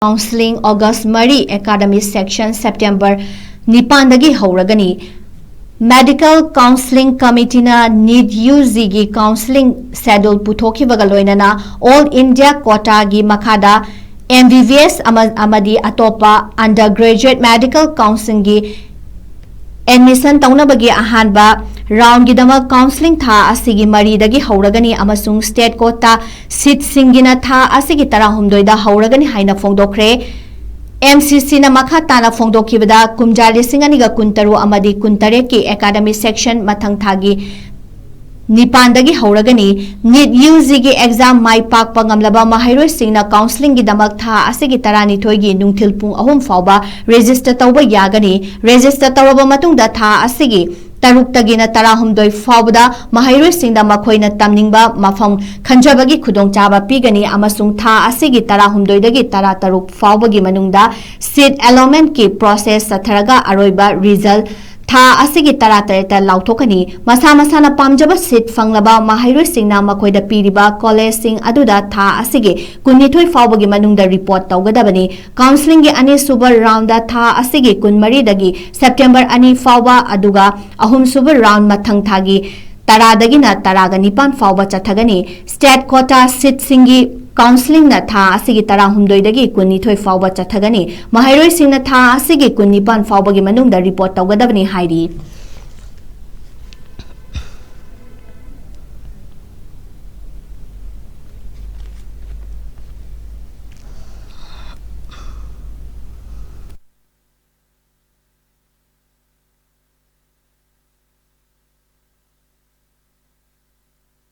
Councelling August Mari Academy Section September Nipandagi Houragani Medical Councelling Committee na Neet-Ug gi Councelling Schedule Puthoki Vagaloinana All India Quota gi Makada MBBS Amadi Atopa Undergraduate Medical Counselling gi Admission Taunabagi Ahanba Round Gidama Counselling Tha Asigi Mari Dagi Houragani Amasung State Quota Seat Singina Tha Asigi Tarahumdoida Houragani Haina Fongdokre MCC na Makhatana Fongdokibada Kumjali Singaniga Kuntaru Amadi Kuntare ki Academy Section Mathang Thagi Nipandagi Houragani Neet-Ug gi exam mai pak pangamlaba mahairoi singna counseling gi damak tha asigi tarani thoigi nungthil pung ahum fauba register tawba yagani register tawaba matungda tha asigi taruk tagina tarahumdoi faubda mahairoi singda makhoina tamningba mafam khanjabagi khudong chaba pigani amasung tha asigi tarahumdoi dagi tara taruk faubagi manungda seat allotment ki process satharaga aroiba result Tha asigi taratareta lauthokani masa masana pamjaba seat fanglaba mahairoi singna makoida piriba college sing aduda tha asigi kunithoi faubagi manungda report tawgadabani counseling gi ani super round da tha asigi kunmari dagi September ani fauba aduga ahum super round mathang thagi taradagi na taraga nipan fauba chathagani state quota seat singi Counseling na tha asigi tarahumdoi dagi kunithoi fauba chathagani mahairoi singna tha asigi kunipan fauba gi manungda report tawgadabani hairi